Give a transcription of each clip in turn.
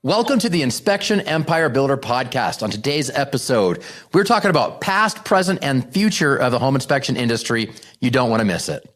Welcome to the Inspection Empire Builder podcast. On today's episode, we're talking about past, present, and future of the home inspection industry. You don't want to miss it.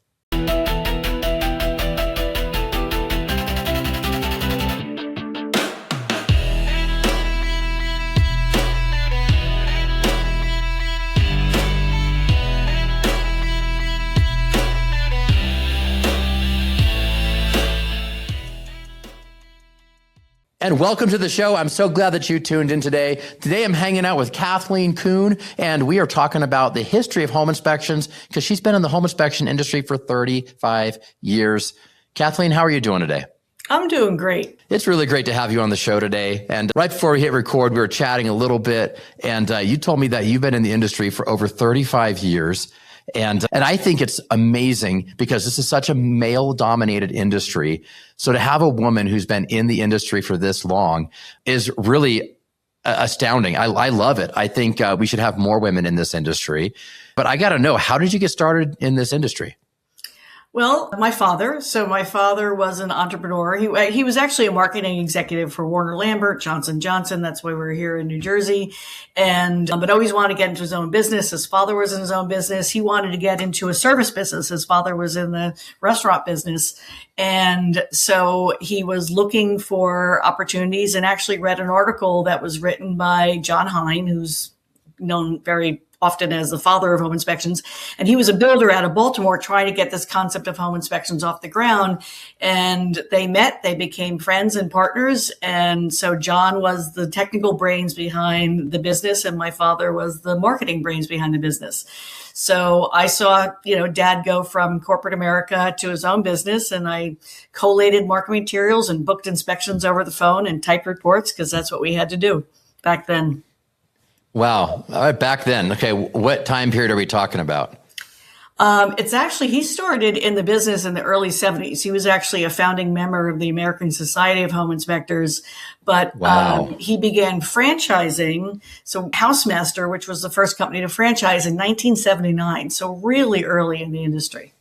And welcome to the show. I'm so glad that you tuned in today. Today I'm hanging out with Kathleen Kuhn, and we are talking about the history of home inspections because she's been in the home inspection industry for 35 years. Kathleen, how are you doing today? I'm doing great. It's really great to have you on the show today. And right before we hit record, we were chatting a little bit, and you told me that you've been in the industry for over 35 years. And I think it's amazing because this is such a male-dominated industry. So to have a woman who's been in the industry for this long is really astounding. I love it. I think we should have more women in this industry. But I got to know, how did you get started in this industry? Well, my father was an entrepreneur. He was actually a marketing executive for Warner Lambert, Johnson & Johnson. That's why we're here in New Jersey. And, but always wanted to get into his own business. His father was in his own business. He wanted to get into a service business. His father was in the restaurant business. And so he was looking for opportunities and actually read an article that was written by John Hine, who's known very often as the father of home inspections. And he was a builder out of Baltimore trying to get this concept of home inspections off the ground. And they met, they became friends and partners. And so John was the technical brains behind the business, and my father was the marketing brains behind the business. So I saw, Dad go from corporate America to his own business, and I collated marketing materials and booked inspections over the phone and typed reports because that's what we had to do back then. Wow. All right, back then. Okay. What time period are we talking about? It's actually, he started in the business in the early 70s. He was actually a founding member of the American Society of Home Inspectors, but wow. He began franchising. So Housemaster, which was the first company to franchise in 1979. So really early in the industry.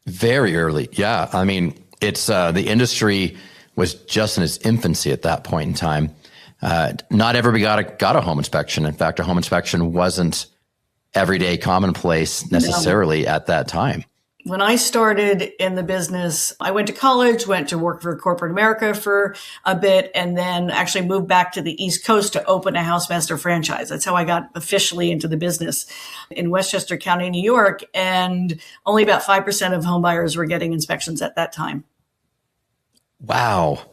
Very early. Yeah. I mean, it's the industry was just in its infancy at that point in time. Not everybody got a home inspection. In fact, a home inspection wasn't everyday commonplace necessarily at that time. When I started in the business, I went to college, went to work for corporate America for a bit, and then actually moved back to the East Coast to open a Housemaster franchise. That's how I got officially into the business in Westchester County, New York. And only about 5% of home buyers were getting inspections at that time. Wow.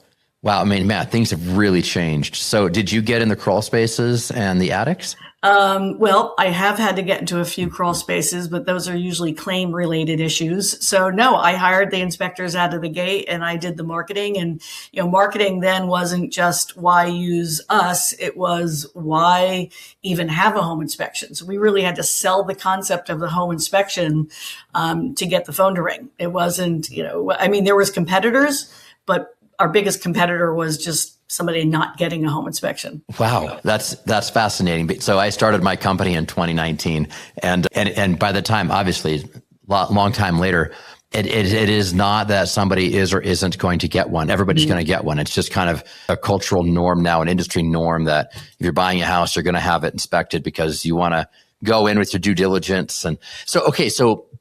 I mean, Matt, things have really changed. So did you get in the crawl spaces and the attics? Well, I have had to get into a few crawl spaces, but those are usually claim related issues. So no, I hired the inspectors out of the gate and I did the marketing. And, marketing then wasn't just why use us. It was why even have a home inspection. So we really had to sell the concept of the home inspection, to get the phone to ring. It wasn't, there was competitors, but our biggest competitor was just somebody not getting a home inspection. Wow, that's fascinating. So I started my company in 2019, and by the time, obviously, long time later, it is not that somebody is or isn't going to get one. Everybody's going to get one. It's just kind of a cultural norm now, an industry norm that if you're buying a house, you're going to have it inspected because you want to go in with your due diligence. And so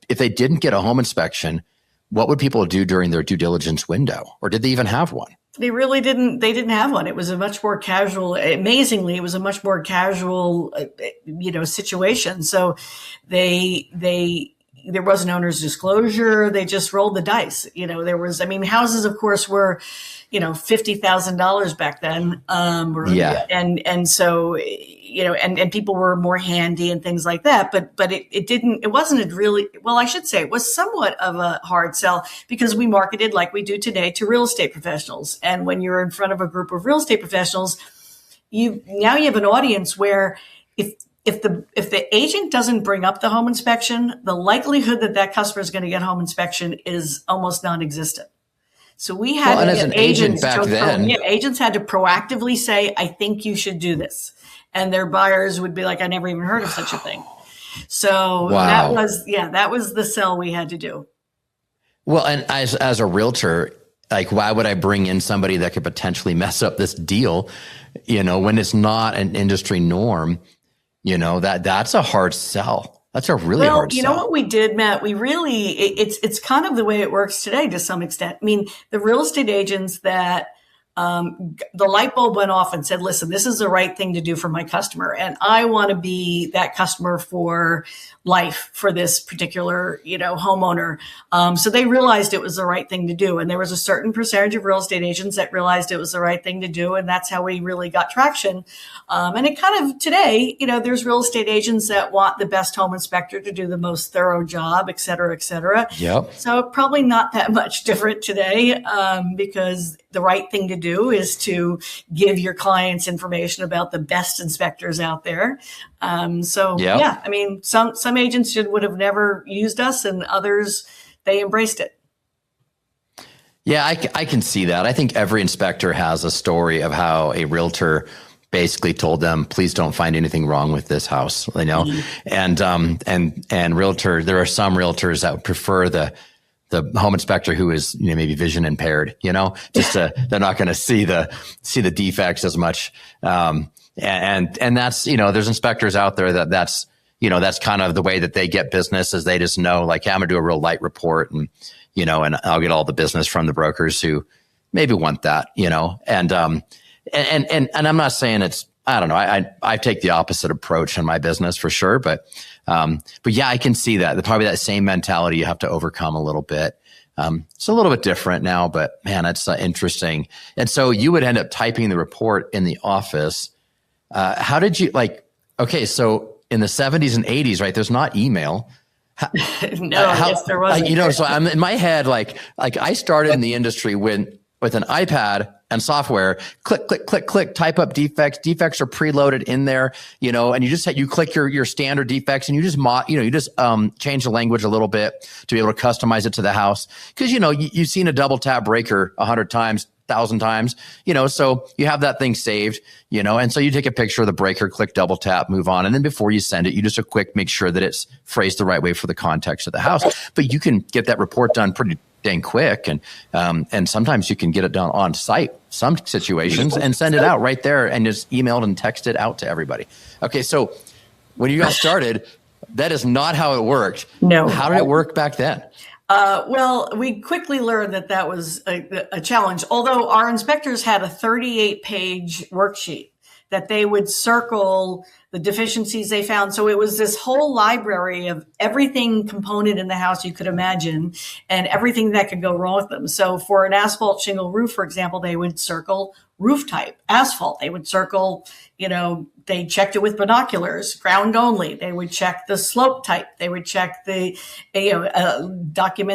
if they didn't get a home inspection, what would people do during their due diligence window? Or did they even have one? They really didn't. They didn't have one. It was a much more casual, amazingly, it was a much more casual, situation. So there was an owner's disclosure. They just rolled the dice. Houses, of course, were, $50,000 back then. And so, and people were more handy and things like that. But it wasn't really, well, I should say it was somewhat of a hard sell because we marketed like we do today to real estate professionals. And when you're in front of a group of real estate professionals, you have an audience where if the agent doesn't bring up the home inspection, the likelihood that customer is going to get home inspection is almost non-existent. So we had and as an agent back then, agents had to proactively say, "I think you should do this," and their buyers would be like, "I never even heard of such a thing." So that was the sell we had to do. Well, and as a realtor, Like, why would I bring in somebody that could potentially mess up this deal, when it's not an industry norm? That's a hard sell. That's a really hard sell. Well, what we did, Matt, we really, it's kind of the way it works today to some extent. I mean, the real estate agents that the light bulb went off and said, listen, this is the right thing to do for my customer. And I want to be that customer for life for this particular, homeowner. So they realized it was the right thing to do. And there was a certain percentage of real estate agents that realized it was the right thing to do. And that's how we really got traction. And it kind of today, there's real estate agents that want the best home inspector to do the most thorough job, et cetera, et cetera. Yep. So probably not that much different today, because the right thing to do is to give your clients information about the best inspectors out there. Yeah, I mean, some agents would have never used us, and others, they embraced it. Yeah, I can see that. I think every inspector has a story of how a realtor basically told them, please don't find anything wrong with this house, Mm-hmm. and realtor, there are some realtors that would prefer the home inspector who is maybe vision impaired, just they're not going to see the defects as much. And that's, there's inspectors out there that's kind of the way that they get business, is they just know, like, hey, I'm gonna do a real light report, and I'll get all the business from the brokers who maybe want that, and I'm not saying it's, I don't know. I take the opposite approach in my business for sure, but yeah, I can see that. Probably that same mentality you have to overcome a little bit. It's a little bit different now, but man, it's interesting. And so you would end up typing the report in the office. How did you okay, so in the 70s and 80s, right? There's not email. Yes, there wasn't. So I'm in my head, like I started in the industry with an iPad and software, click, click, click, click, type up defects. Defects are preloaded in there, and you click your standard defects, and you just change the language a little bit to be able to customize it to the house. Cause you've seen a double tap breaker 100 times, 1,000 times, so you have that thing saved, and so you take a picture of the breaker, click double tap, move on. And then before you send it, you just a quick make sure that it's phrased the right way for the context of the house. But you can get that report done pretty dang quick. And sometimes you can get it done on site, some situations, and send it out right there and just email it and text it out to everybody. Okay. So when you got started, that is not how it worked. No. How did it work back then? Well, we quickly learned that was a challenge. Although our inspectors had a 38-page worksheet that they would circle the deficiencies they found. So it was this whole library of everything component in the house you could imagine and everything that could go wrong with them. So for an asphalt shingle roof, for example, they would circle roof type, asphalt. They would circle, they checked it with binoculars, ground only. They would check the slope type. They would check document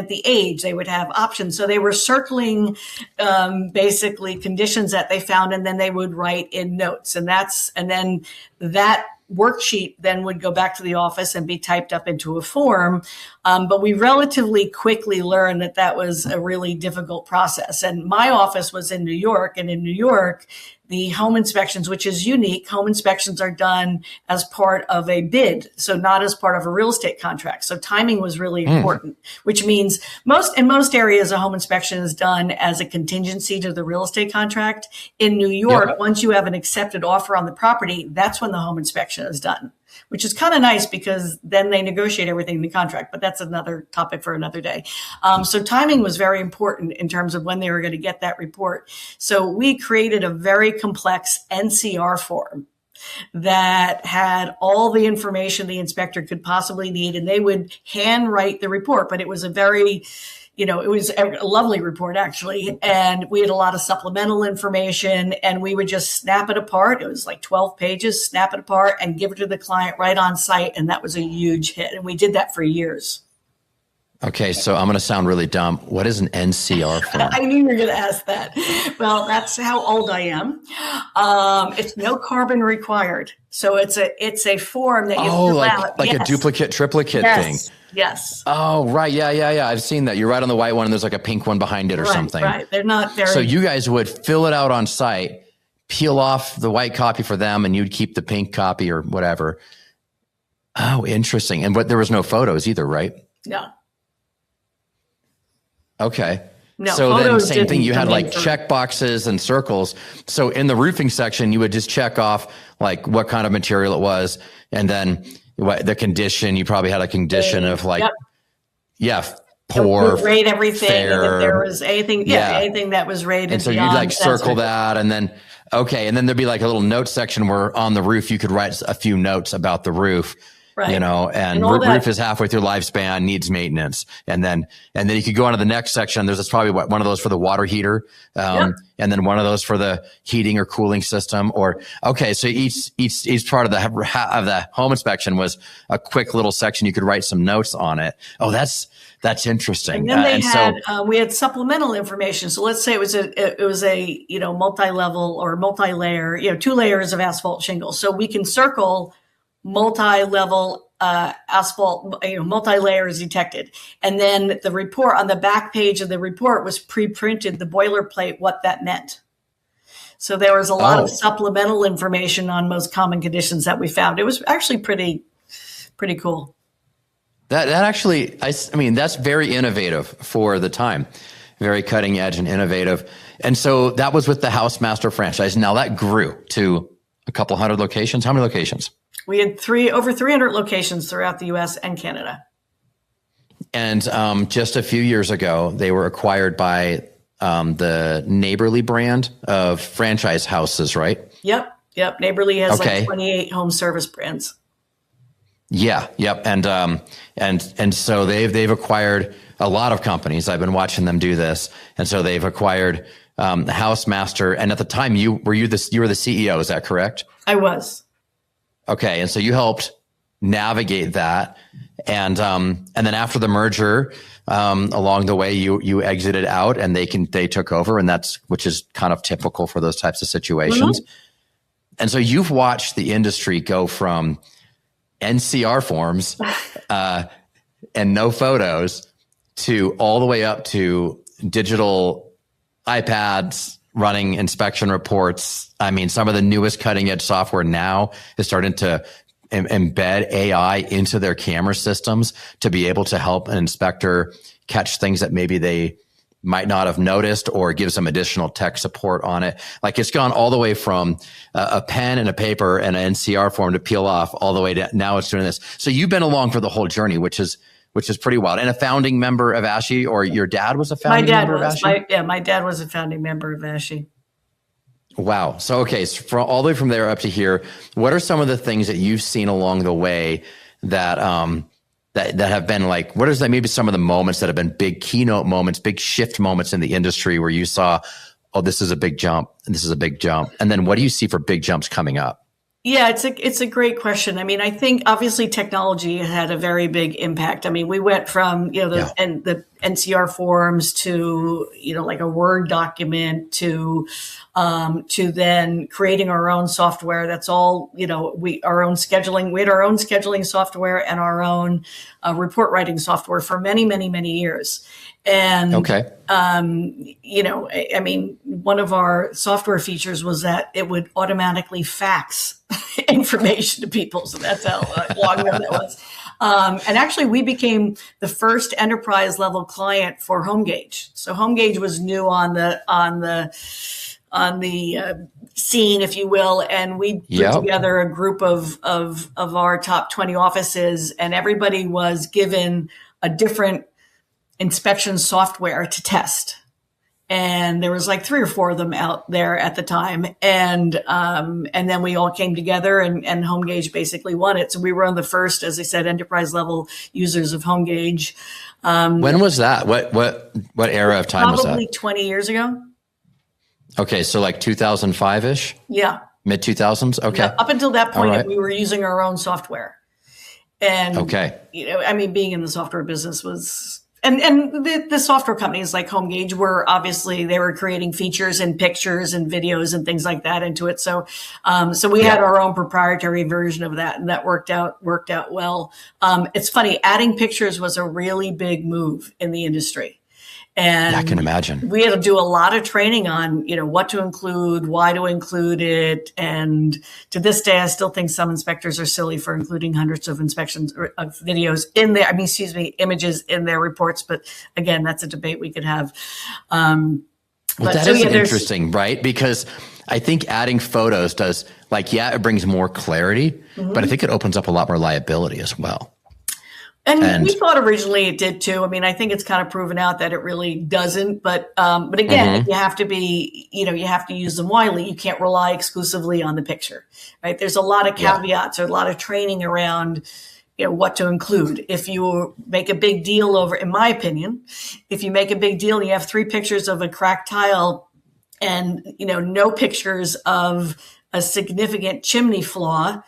the age. They would have options. So they were circling basically conditions that they found, and then they would write in notes. And then that worksheet then would go back to the office and be typed up into a form. But we relatively quickly learned that was a really difficult process. And my office was in New York, and in New York, the home inspections, which is unique, home inspections are done as part of a bid, so not as part of a real estate contract. So timing was really important, which means in most areas, a home inspection is done as a contingency to the real estate contract. In New York, Once you have an accepted offer on the property, that's when the home inspection is done, which is kind of nice because then they negotiate everything in the contract, but that's another topic for another day. So timing was very important in terms of when they were going to get that report. So we created a very complex NCR form that had all the information the inspector could possibly need, and they would handwrite the report, but it was a very it was a lovely report, actually. And we had a lot of supplemental information, and we would just snap it apart. It was like 12 pages, snap it apart and give it to the client right on site. And that was a huge hit. And we did that for years. Okay, so I'm going to sound really dumb. What is an NCR form? I knew you were going to ask that. Well, that's how old I am. It's no carbon required. So it's a form that you fill out. Like a duplicate, triplicate thing. Yes. Oh, right. Yeah. I've seen that. You're right on the white one, and there's like a pink one behind it or something. Right. They're not very. So you guys would fill it out on site, peel off the white copy for them, and you'd keep the pink copy or whatever. Oh, interesting. But there was no photos either, right? No. Okay. No, So then photos same thing, didn't you had come like in for- check boxes and circles. So in the roofing section, you would just check off like what kind of material it was. And then what the condition, you probably had a condition of like, Yep. yeah, We poor, would rate everything, and if there fair. was anything, Yeah. anything that was rated And so you'd beyond, like that's circle right. that and then, okay. And then there'd be like a little note section where on the roof, you could write a few notes about the roof, Right. you know, and all that- roof is halfway through lifespan, needs maintenance. And then you could go on to the next section. There's probably one of those for the water heater. Yep. And then one of those for the heating or cooling system or, okay. So each part of the home inspection was a quick little section. You could write some notes on it. Oh, that's interesting. And then we had supplemental information. So let's say it was a multi-level or multi-layer, 2 layers of asphalt shingles. So we can circle multi-level asphalt, multi-layers detected. And then the report on the back page of the report was pre-printed, the boilerplate, what that meant. So there was a lot of supplemental information on most common conditions that we found. It was actually pretty cool. That actually, I mean, that's very innovative for the time, very cutting edge and innovative. And so that was with the Housemaster franchise. Now that grew to a couple hundred locations. How many locations? We had over 300 locations throughout the U.S. and Canada. And just a few years ago, they were acquired by the Neighborly brand of franchise houses, right? Yep. Neighborly has Okay. like 28 home service brands. Yeah. Yep. And so they've acquired a lot of companies. I've been watching them do this. And so they've acquired Housemaster. And at the time you were the CEO. Is that correct? I was. Okay. And so you helped navigate that. And then after the merger, along the way, you exited out and they took over, and which is kind of typical for those types of situations. Mm-hmm. And so you've watched the industry go from NCR forms, and no photos to all the way up to digital iPads running inspection reports. I mean, some of the newest cutting edge software now is starting to embed AI into their camera systems to be able to help an inspector catch things that maybe they might not have noticed, or give some additional tech support on it. Like it's gone all the way from a pen and a paper and an NCR form to peel off all the way to now it's doing this. So you've been along for the whole journey, which is pretty wild. And a founding member of ASHI, or your dad was a founding member of ASHI? My dad was a founding member of ASHI. Wow. So, okay. So all the way from there up to here, what are some of the things that you've seen along the way that have been like, what is that? Maybe some of the moments that have been big keynote moments, big shift moments in the industry where you saw, oh, this is a big jump and this is a big jump. And then what do you see for big jumps coming up? Yeah, it's a great question. I mean, I think obviously technology had a very big impact. I mean, we went from, the NCR forms to, like a Word document to then creating our own software. That's all, we had our own scheduling software and our own report writing software for many, many, many years. And, okay. I mean, one of our software features was that it would automatically fax information to people. So that's how long ago that was. And actually, we became the first enterprise level client for HomeGauge. So HomeGauge was new on the scene, if you will, and we put together a group of our top 20 offices, and everybody was given a different inspection software to test. And there was like 3 or 4 of them out there at the time. And then we all came together and HomeGauge basically won it. So we were on the first, as I said, enterprise level users of HomeGauge. When was that? What era of time was that? Probably 20 years ago. Okay. So like 2005-ish? Yeah. Mid 2000s? Okay. Yeah, up until that point, right. We were using our own software. And, okay. Being in the software business was... And the software companies like HomeGauge they were creating features and pictures and videos and things like that into it. So we had our own proprietary version of that, and that worked out well. It's funny, adding pictures was a really big move in the industry. And I can imagine. we had to do a lot of training on, what to include, why to include it. And to this day, I still think some inspectors are silly for including hundreds of inspections of videos in there. Images in their reports. But again, that's a debate we could have. Well, that is interesting, right? Because I think adding photos does, it brings more clarity, but I think it opens up a lot more liability as well. And we thought originally it did too. I think it's kind of proven out that it really doesn't. But again, you have to be, you have to use them widely. You can't rely exclusively on the picture, right? There's a lot of caveats or a lot of training around, what to include. If you make a big deal in my opinion, if you make a big deal and you have 3 pictures of a cracked tile and, no pictures of a significant chimney flaw,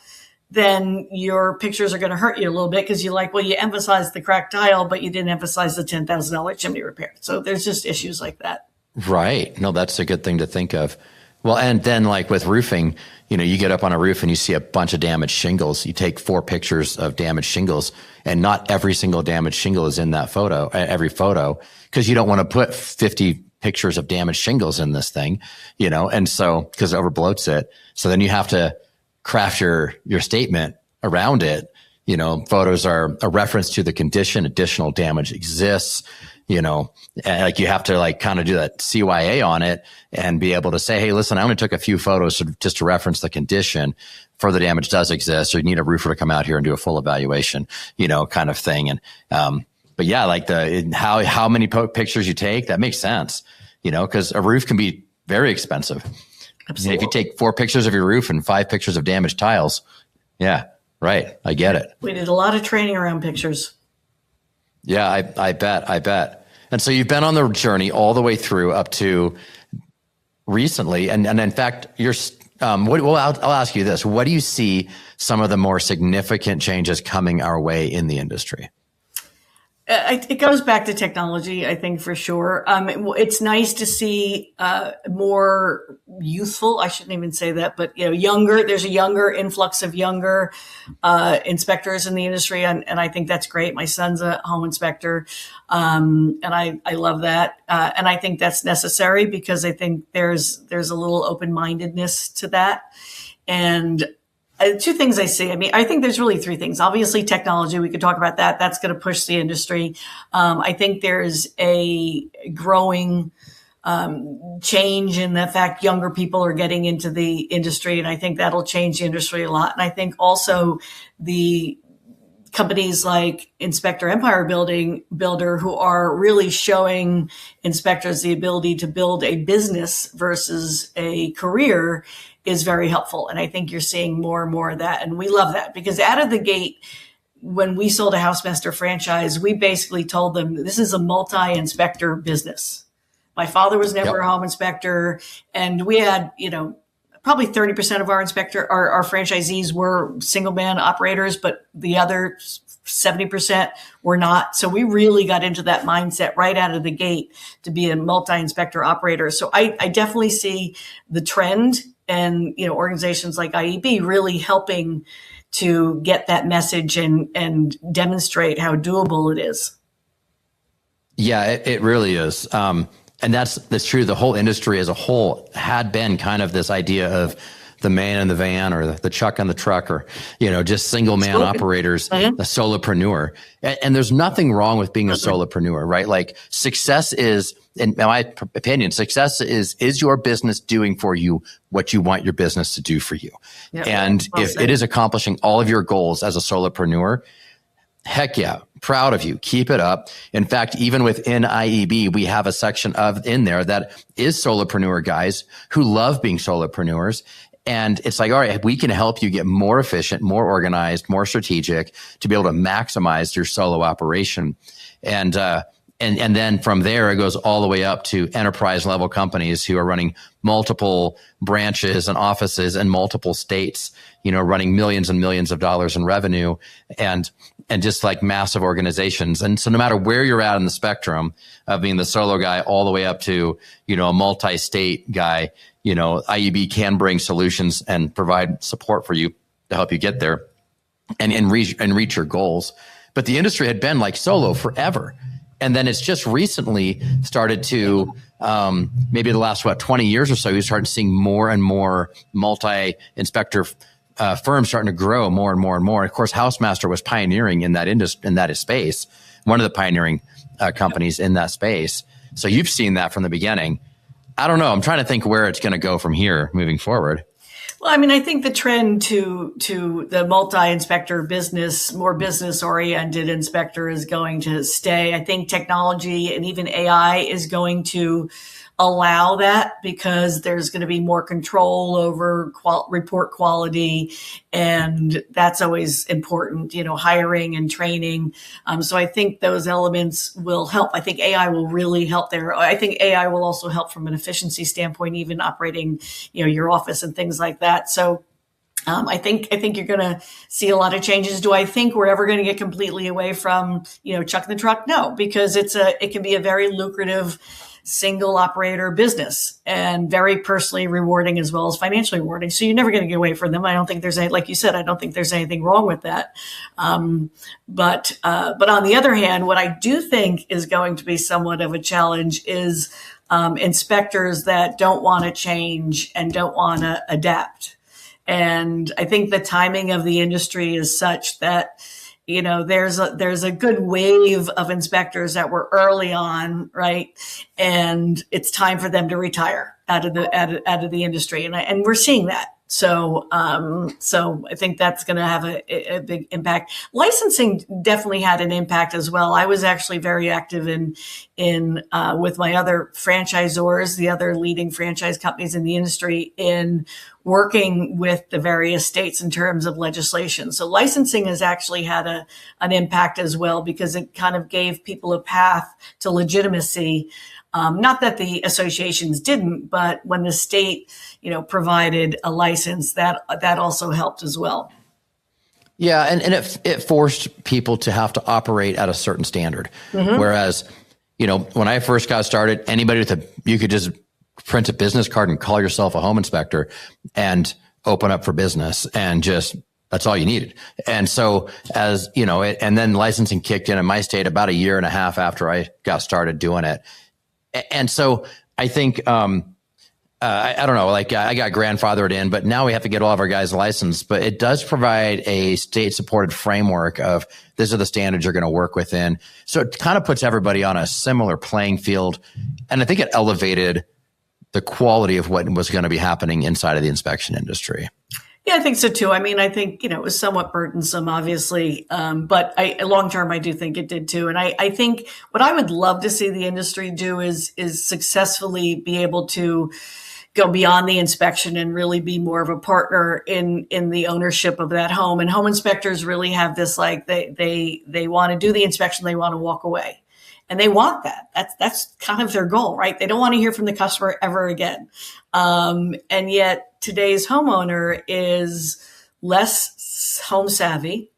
then your pictures are going to hurt you a little bit because you emphasized the cracked tile, but you didn't emphasize the $10,000 chimney repair. So there's just issues like that. Right. No, that's a good thing to think of. Well, and then with roofing, you get up on a roof and you see a bunch of damaged shingles. You take 4 pictures of damaged shingles, and not every single damaged shingle is in that photo, every photo, because you don't want to put 50 pictures of damaged shingles in this thing, and so because it overbloats it. So then you have to craft your statement around it. Photos are a reference to the condition, additional damage exists, and you have to kind of do that CYA on it and be able to say, hey, listen, I only took a few photos just to reference the condition. Further damage does exist, or you need a roofer to come out here and do a full evaluation, kind of thing. And, but yeah, how many pictures you take, that makes sense, because a roof can be very expensive. Absolutely. If you take 4 pictures of your roof and 5 pictures of damaged tiles, yeah, right. I get it. We did a lot of training around pictures. Yeah, I bet. And so you've been on the journey all the way through up to recently. And in fact, I'll ask you this. What do you see some of the more significant changes coming our way in the industry? It goes back to technology, I think, for sure. It's nice to see more youthful, I shouldn't even say that, but younger. There's a younger influx of younger inspectors in the industry, and I think that's great. My son's a home inspector, and I love that. And I think that's necessary because I think there's a little open-mindedness to that. And 2 things I see. I think there's really 3 things. Obviously, technology, we could talk about that. That's going to push the industry. I think there's a growing change in the fact younger people are getting into the industry, and I think that'll change the industry a lot. And I think also the companies like Inspector Empire Builder, who are really showing inspectors the ability to build a business versus a career, is very helpful. And I think you're seeing more and more of that. And we love that because out of the gate, when we sold a Housemaster franchise, we basically told them this is a multi-inspector business. My father was never a home inspector, and we had, probably 30% of our franchisees were single man operators, but the other 70% were not. So we really got into that mindset right out of the gate to be a multi-inspector operator. So I definitely see the trend, and organizations like IEB really helping to get that message and demonstrate how doable it is. Yeah, it really is. And that's true. The whole industry as a whole had been kind of this idea of the man in the van or the Chuck on the truck, or, just single man operators, a solopreneur. And there's nothing wrong with being a solopreneur, right? Success is, in my opinion, success is your business doing for you what you want your business to do for you. Yep. And if it is accomplishing all of your goals as a solopreneur, heck yeah, proud of you. Keep it up. In fact, even within IEB, we have a section in there that is solopreneur guys who love being solopreneurs. And it's all right, we can help you get more efficient, more organized, more strategic to be able to maximize your solo operation. And then from there, it goes all the way up to enterprise level companies who are running multiple branches and offices in multiple states, running millions and millions of dollars in revenue, and just massive organizations. And so no matter where you're at in the spectrum of being the solo guy all the way up to, a multi-state guy, IEB can bring solutions and provide support for you to help you get there and reach your goals. But the industry had been solo forever. And then it's just recently started to, maybe the last, 20 years or so, you started seeing more and more multi-inspector firms starting to grow more and more and more. Of course, Housemaster was pioneering in that industry, in that space, one of the pioneering companies in that space. So you've seen that from the beginning. I don't know. I'm trying to think where it's going to go from here moving forward. Well, I mean, I think the trend to the multi-inspector business, more business-oriented inspector is going to stay. I think technology and even AI is going to allow that because there's going to be more control over report quality, and that's always important, hiring and training. So I think those elements will help. I think AI will really help there. I think AI will also help from an efficiency standpoint, even operating, your office and things like that. So I think you're going to see a lot of changes. Do I think we're ever going to get completely away from, chuck in the truck? No, because it can be a very lucrative single operator business and very personally rewarding as well as financially rewarding. So you're never going to get away from them. I don't think there's like you said, I don't think there's anything wrong with that. But on the other hand, what I do think is going to be somewhat of a challenge is inspectors that don't want to change and don't want to adapt. And I think the timing of the industry is such that, there's a good wave of inspectors that were early on, right? And it's time for them to retire out of the industry. And we're seeing that. So I think that's going to have a big impact. Licensing definitely had an impact as well. I was actually very active in with my other franchisors, the other leading franchise companies in the industry, in working with the various states in terms of legislation. So licensing has actually had an impact as well, because it kind of gave people a path to legitimacy. Not that the associations didn't, but when the state, provided a license, that also helped as well. Yeah, and it forced people to have to operate at a certain standard. Mm-hmm. Whereas, when I first got started, anybody you could just print a business card and call yourself a home inspector and open up for business, and that's all you needed. And so and then licensing kicked in my state about a year and a half after I got started doing it. And so I think, I don't know, like I got grandfathered in, but now we have to get all of our guys licensed. But it does provide a state supported framework of these are the standards you're going to work within. So it kind of puts everybody on a similar playing field. And I think it elevated the quality of what was going to be happening inside of the inspection industry. Yeah, I think so too. I mean, I think, it was somewhat burdensome, obviously. But long term, I do think it did too. And I think what I would love to see the industry do is successfully be able to go beyond the inspection and really be more of a partner in the ownership of that home. And home inspectors really have this, like, they want to do the inspection, they want to walk away. And they want that. That's kind of their goal, right? They don't want to hear from the customer ever again. And yet today's homeowner is less home savvy.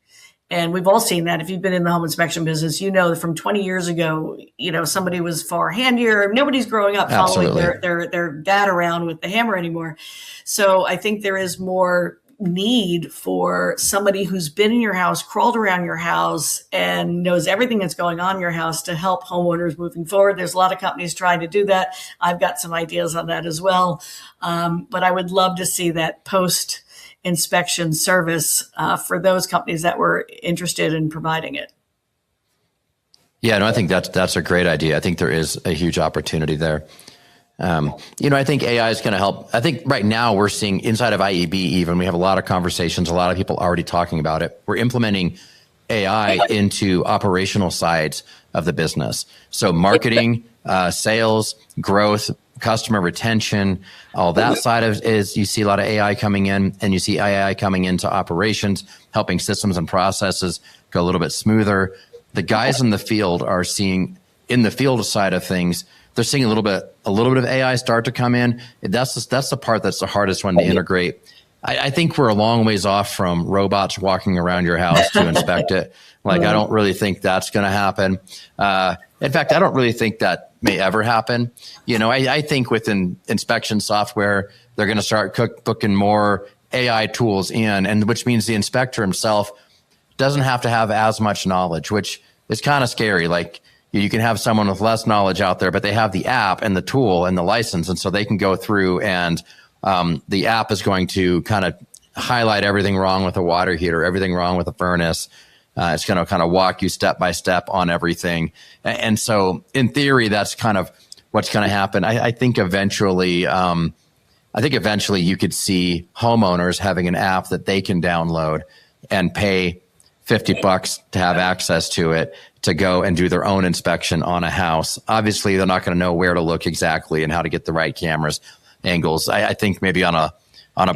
And we've all seen that. If you've been in the home inspection business, that from 20 years ago, somebody was far handier. Nobody's growing up following their dad around with the hammer anymore. So I think there is more need for somebody who's been in your house, crawled around your house, and knows everything that's going on in your house to help homeowners moving forward. There's a lot of companies trying to do that. I've got some ideas on that as well. But I would love to see that post-inspection service for those companies that were interested in providing it. Yeah, no, I think that's a great idea. I think there is a huge opportunity there. I think AI is going to help. I think right now we're seeing inside of IEB, even we have a lot of conversations, a lot of people already talking about it. We're implementing AI into operational sides of the business. So marketing, sales, growth, customer retention, all that side of is you see a lot of AI coming in, and you see AI coming into operations, helping systems and processes go a little bit smoother. The guys in the field are seeing, in the field side of things, they're seeing a little bit of AI start to come in. That's the part that's the hardest one to integrate. I think we're a long ways off from robots walking around your house to inspect it. Like, I don't really think that's going to happen. In fact, I don't really think that may ever happen. I think within inspection software, they're going to start booking more AI tools in, and which means the inspector himself doesn't have to have as much knowledge, which is kind of scary. Like, You can have someone with less knowledge out there, but they have the app and the tool and the license. And so they can go through and the app is going to kind of highlight everything wrong with a water heater, everything wrong with a furnace. It's going to kind of walk you step by step on everything. And so in theory, that's kind of what's going to happen. I think eventually you could see homeowners having an app that they can download and pay $50 to have access to it, to go and do their own inspection on a house. Obviously, they're not going to know where to look exactly and how to get the right cameras angles. I think maybe on a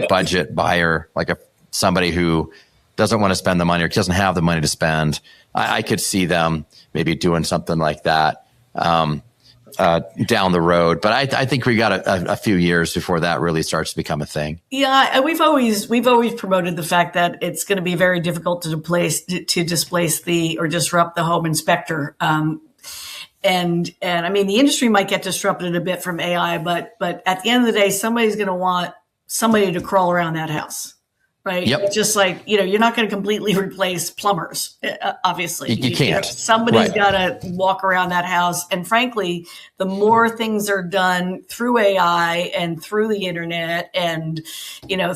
budget buyer, like somebody who doesn't want to spend the money or doesn't have the money to spend, I could see them maybe doing something like that down the road. But I think we got a few years before that really starts to become a thing. Yeah, we've always promoted the fact that it's going to be very difficult to displace or disrupt the home inspector. And I mean, the industry might get disrupted a bit from AI, but at the end of the day, somebody's going to want somebody to crawl around that house, right? Yep. It's just like, you're not going to completely replace plumbers, obviously. You can't. Somebody's got to walk around that house. And frankly, the more things are done through AI and through the internet and,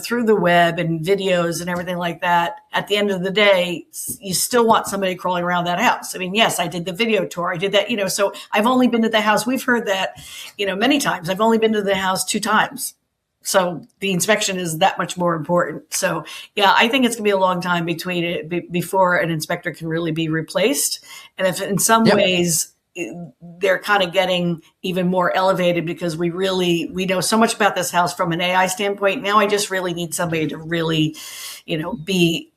through the web and videos and everything like that, at the end of the day, you still want somebody crawling around that house. I mean, yes, I did the video tour. I did that, so I've only been to the house. We've heard that, many times. I've only been to the house 2 times. So the inspection is that much more important. So, yeah, I think it's going to be a long time before an inspector can really be replaced. And if in some ways they're kind of getting even more elevated because we know so much about this house from an AI standpoint. Now I just really need somebody to really, be,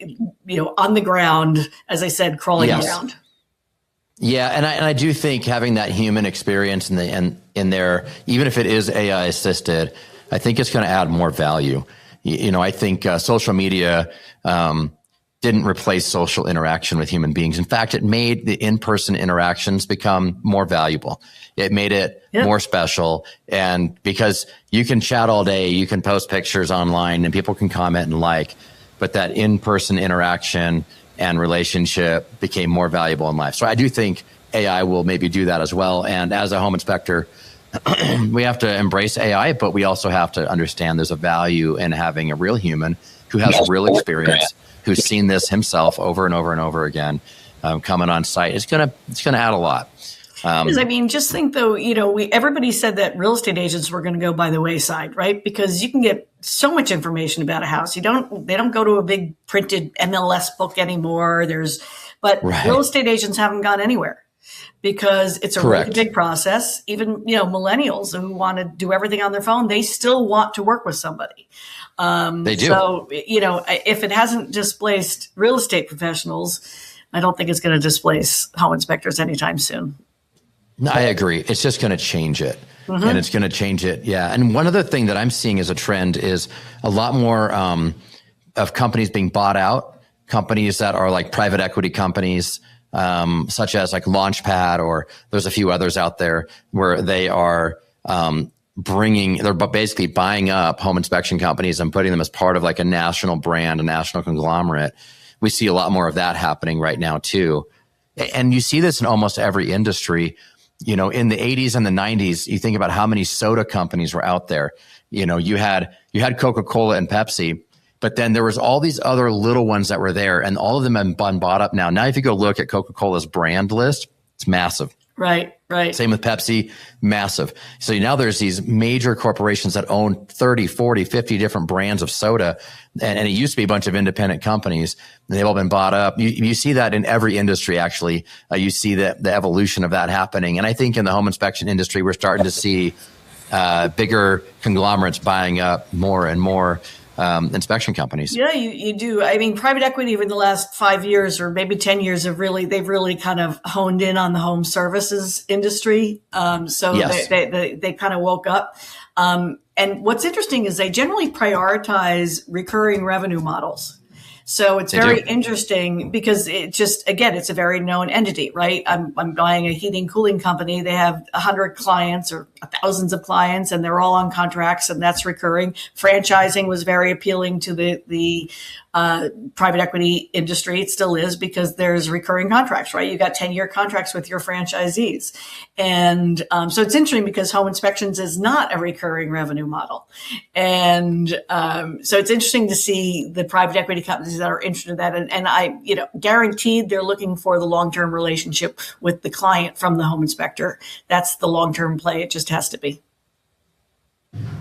on the ground, as I said, crawling around. Yeah, and I do think having that human experience in there, even if it is AI assisted, I think it's going to add more value. I think social media didn't replace social interaction with human beings. In fact, it made the in-person interactions become more valuable. It made it more special. And because you can chat all day, you can post pictures online and people can comment and like, but that in-person interaction and relationship became more valuable in life. So I do think AI will maybe do that as well. And as a home inspector, we have to embrace AI, but we also have to understand there's a value in having a real human who has real experience, who's seen this himself over and over and over again, coming on site. It's gonna add a lot. I mean, just think though, everybody said that real estate agents were going to go by the wayside, right? Because you can get so much information about a house. They don't go to a big printed MLS book anymore. But real estate agents haven't gone anywhere. Because it's a really big process. Even, millennials who want to do everything on their phone, they still want to work with somebody. They do. So, if it hasn't displaced real estate professionals, I don't think it's going to displace home inspectors anytime soon. No, I agree. It's just going to change it. Mm-hmm. And it's going to change it. Yeah. And one other thing that I'm seeing as a trend is a lot more of companies being bought out, companies that are like private equity companies, such as like Launchpad, or there's a few others out there where they are they're basically buying up home inspection companies and putting them as part of like a national brand, a national conglomerate. We see a lot more of that happening right now too. And you see this in almost every industry. In the 80s and the 90s, you think about how many soda companies were out there. You had Coca-Cola and Pepsi. But then there was all these other little ones that were there, and all of them have been bought up now. Now, if you go look at Coca-Cola's brand list, it's massive. Right. Same with Pepsi, massive. So now there's these major corporations that own 30, 40, 50 different brands of soda. And it used to be a bunch of independent companies. And they've all been bought up. You see that in every industry, actually. You see the evolution of that happening. And I think in the home inspection industry, we're starting to see bigger conglomerates buying up more and more inspection companies. Yeah, you do. I mean, private equity over the last 5 years or maybe 10 years they've really kind of honed in on the home services industry. So they kind of woke up. And what's interesting is they generally prioritize recurring revenue models. So it's They very do. interesting because it just, again, it's a very known entity, right? I'm buying a heating cooling company. They have 100 clients or thousands of clients, and they're all on contracts, and that's recurring. Franchising was very appealing to the private equity industry. It still is because there's recurring contracts, right? You got 10-year contracts with your franchisees. And so it's interesting because home inspections is not a recurring revenue model. And so it's interesting to see the private equity companies that are interested in that. And I, guaranteed they're looking for the long-term relationship with the client from the home inspector. That's the long-term play. It just has to be.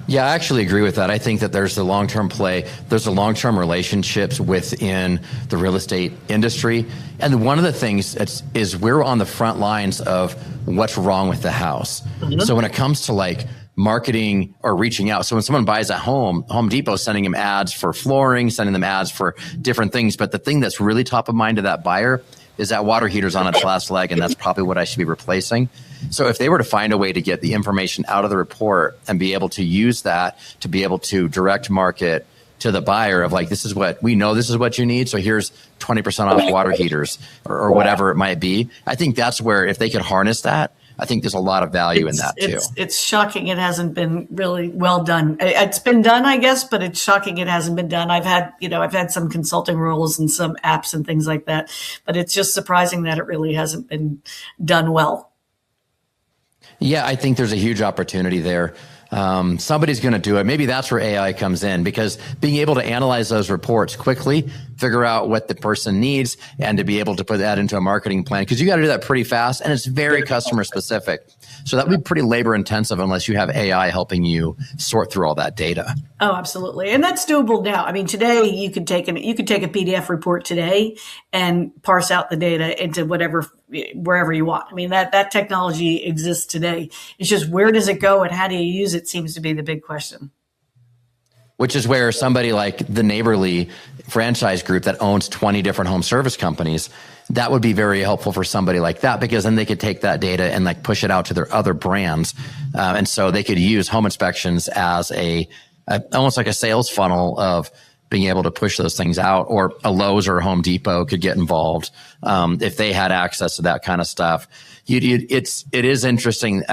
Yeah, I actually agree with that. I think that there's the long-term play. There's the long-term relationships within the real estate industry. And one of the things is we're on the front lines of what's wrong with the house. Mm-hmm. So when it comes to like marketing or reaching out, so when someone buys a home, Home Depot sending them ads for flooring, sending them ads for different things. But the thing that's really top of mind to that buyer is that water heater's on its last leg, and that's probably what I should be replacing. So if they were to find a way to get the information out of the report and be able to use that to be able to direct market to the buyer of like, this is what we know, this is what you need. So here's 20% off water heaters or whatever it might be. I think that's where if they could harness that, I think there's a lot of value in that too. It's shocking it hasn't been really well done. It's been done, I guess, but it's shocking it hasn't been done. I've had some consulting roles and some apps and things like that, but it's just surprising that it really hasn't been done well. Yeah, I think there's a huge opportunity there. Somebody's going to do it. Maybe that's where AI comes in, because being able to analyze those reports quickly, figure out what the person needs, and to be able to put that into a marketing plan, because you got to do that pretty fast, and it's very customer specific. So that would be pretty labor intensive unless you have AI helping you sort through all that data. Oh, absolutely. And that's doable now. I mean, today you could take a PDF report today and parse out the data into wherever you want. I mean, that technology exists today. It's just, where does it go and how do you use it seems to be the big question. Which is where somebody like the Neighborly franchise group that owns 20 different home service companies, that would be very helpful for somebody like that, because then they could take that data and like push it out to their other brands. And so they could use home inspections as almost like a sales funnel of being able to push those things out, or a Lowe's or a Home Depot could get involved if they had access to that kind of stuff. It is interesting,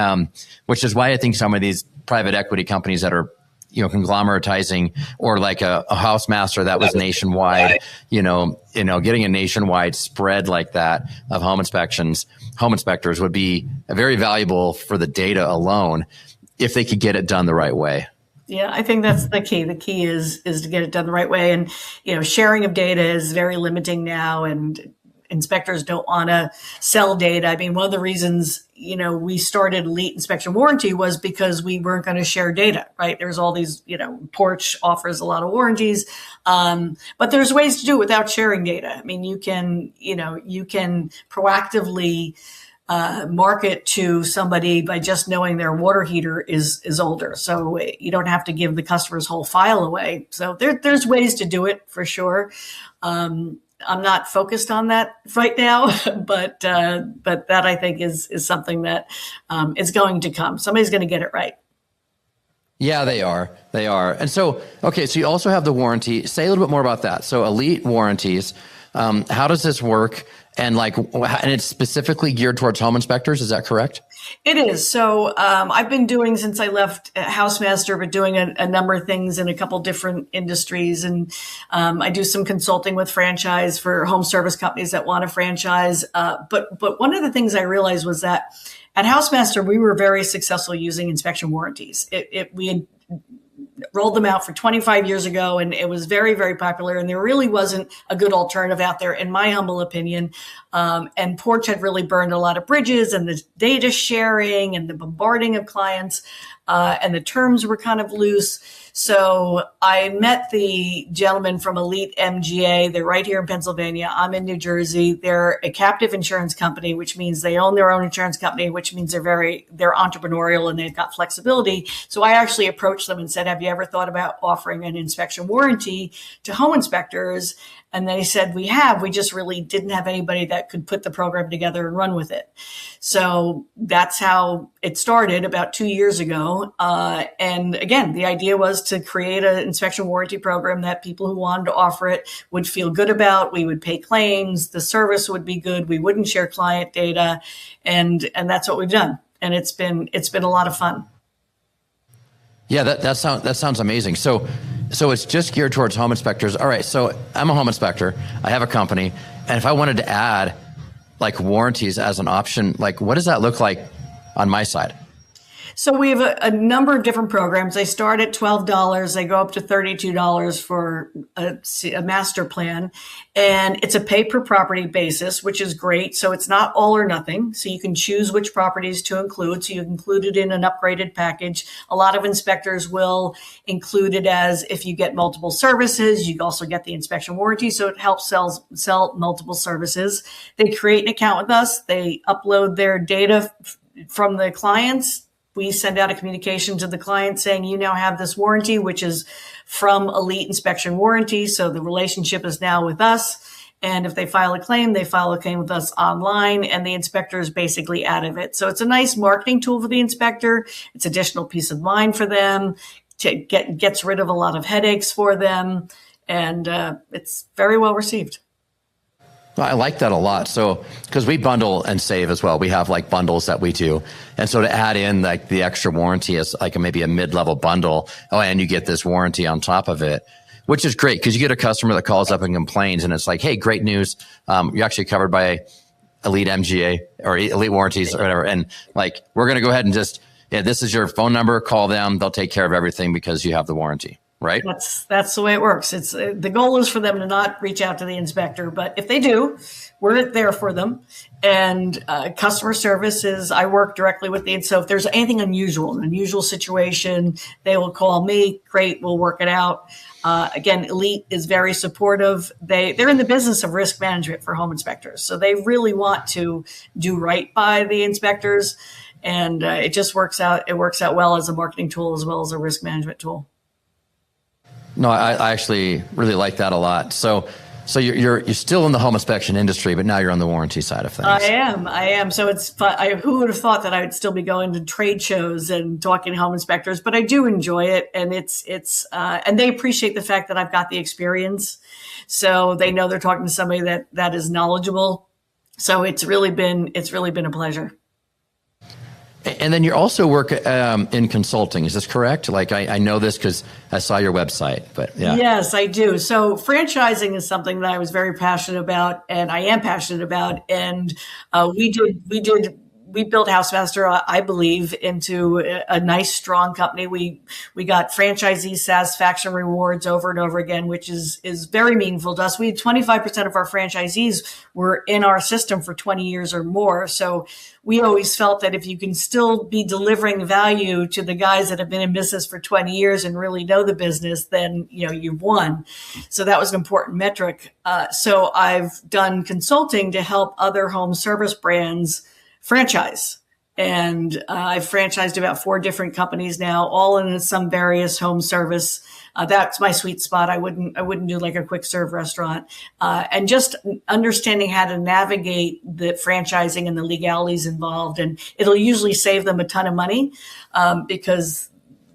which is why I think some of these private equity companies that are conglomeratizing, or like a house master that was nationwide, getting a nationwide spread like that of home inspectors would be very valuable for the data alone if they could get it done the right way. Yeah, I think that's the key. The key is to get it done the right way. And, sharing of data is very limiting now, and inspectors don't want to sell data. I mean, one of the reasons, we started Elite Inspection Warranty was because we weren't going to share data, right? There's all these, Porch offers a lot of warranties. But there's ways to do it without sharing data. I mean, you can proactively market to somebody by just knowing their water heater is older. So you don't have to give the customer's whole file away. So there's ways to do it for sure. I'm not focused on that right now, but that I think is something that is going to come. Somebody's going to get it right. Yeah, they are. And so, okay, so you also have the warranty. Say a little bit more about that. So Elite Warranties, how does this work? And it's specifically geared towards home inspectors. Is that correct? It is. So I've been doing, since I left Housemaster, but doing a number of things in a couple different industries. And I do some consulting with franchise for home service companies that want to franchise. But one of the things I realized was that at Housemaster, we were very successful using inspection warranties. We had rolled them out for 25 years ago, and it was very, very popular. And there really wasn't a good alternative out there, in my humble opinion. And Porch had really burned a lot of bridges, and the data sharing and the bombarding of clients, and the terms were kind of loose. So I met the gentleman from Elite MGA. They're right here in Pennsylvania. I'm in New Jersey. They're a captive insurance company, which means they own their own insurance company, which means they're entrepreneurial and they've got flexibility. So I actually approached them and said, have you ever thought about offering an inspection warranty to home inspectors? And they said, we just really didn't have anybody that could put the program together and run with it. So that's how it started about 2 years ago. ago. And again, the idea was to create an inspection warranty program that people who wanted to offer it would feel good about. We would pay claims. The service would be good. We wouldn't share client data. And that's what we've done. And it's been a lot of fun. Yeah, that sounds amazing. So it's just geared towards home inspectors. All right. So I'm a home inspector. I have a company. And if I wanted to add like warranties as an option, like what does that look like on my side? So we have a number of different programs. They start at $12. They go up to $32 for a master plan. And it's a pay per property basis, which is great. So it's not all or nothing. So you can choose which properties to include. So you include it in an upgraded package. A lot of inspectors will include it as if you get multiple services, you also get the inspection warranty. So it helps sell multiple services. They create an account with us. They upload their data from the clients. We send out a communication to the client saying, you now have this warranty, which is from Elite Inspection Warranty. So the relationship is now with us. And if they file a claim, they file a claim with us online, and the inspector is basically out of it. So it's a nice marketing tool for the inspector. It's additional peace of mind for them. Gets rid of a lot of headaches for them. And it's very well received. I like that a lot. So, because we bundle and save as well. We have like bundles that we do. And so to add in like the extra warranty as like maybe a mid-level bundle. Oh, and you get this warranty on top of it, which is great because you get a customer that calls up and complains and it's like, hey, great news. You're actually covered by Elite MGA or Elite Warranties or whatever. And like, we're going to go ahead and this is your phone number, call them. They'll take care of everything because you have the warranty. Right. That's the way it works. It's the goal is for them to not reach out to the inspector, but if they do, we're there for them. And customer service is I work directly with so if there's anything unusual, an unusual situation, they will call me. Great, we'll work it out. Again, Elite is very supportive. They're in the business of risk management for home inspectors, so they really want to do right by the inspectors, and it just works out. It works out well as a marketing tool as well as a risk management tool. No, I actually really like that a lot. So you're still in the home inspection industry, but now you're on the warranty side of things. I am. So it's fun. Who would have thought that I would still be going to trade shows and talking to home inspectors? But I do enjoy it, and and they appreciate the fact that I've got the experience. So they know they're talking to somebody that is knowledgeable. So it's really been a pleasure. And then you also work in consulting. Is this correct? Like I know this because I saw your website, but yeah. Yes, I do. So franchising is something that I was very passionate about, and I am passionate about. And we built Housemaster, I believe, into a nice, strong company. We got franchisee satisfaction rewards over and over again, which is very meaningful to us. We had 25% of our franchisees were in our system for 20 years or more. So we always felt that if you can still be delivering value to the guys that have been in business for 20 years and really know the business, then, you've won. So that was an important metric. So I've done consulting to help other home service brands franchise. And I've franchised about 4 different companies now, all in some various home service. That's my sweet spot. I wouldn't do like a quick serve restaurant. And just understanding how to navigate the franchising and the legalities involved. And it'll usually save them a ton of money, because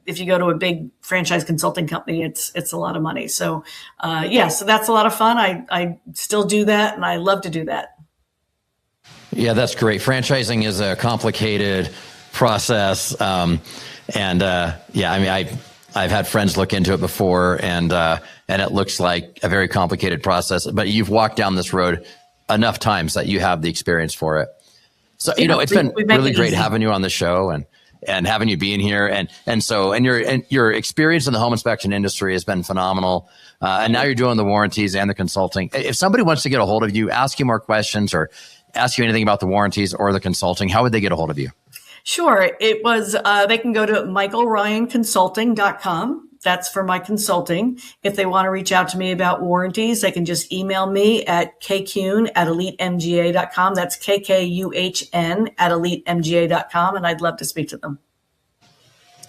if you go to a big franchise consulting company, it's a lot of money. So, so that's a lot of fun. I still do that, and I love to do that. Yeah, that's great. Franchising is a complicated process. I've had friends look into it before, and it looks like a very complicated process, but you've walked down this road enough times that you have the experience for it. So, it's been really great having you on the show and having you being here. And your experience in the home inspection industry has been phenomenal. And now you're doing the warranties and the consulting. If somebody wants to get a hold of you, ask you more questions or ask you anything about the warranties or the consulting, how would they get a hold of you? Sure. It was, they can go to michaelryanconsulting.com. That's for my consulting. If they want to reach out to me about warranties, they can just email me at kkuhn@elitemga.com. That's KKUHN@elitemga.com. And I'd love to speak to them.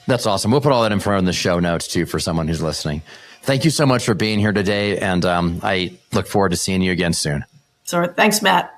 That's awesome. We'll put all that info in the show notes too, for someone who's listening. Thank you so much for being here today. And I look forward to seeing you again soon. So thanks, Matt.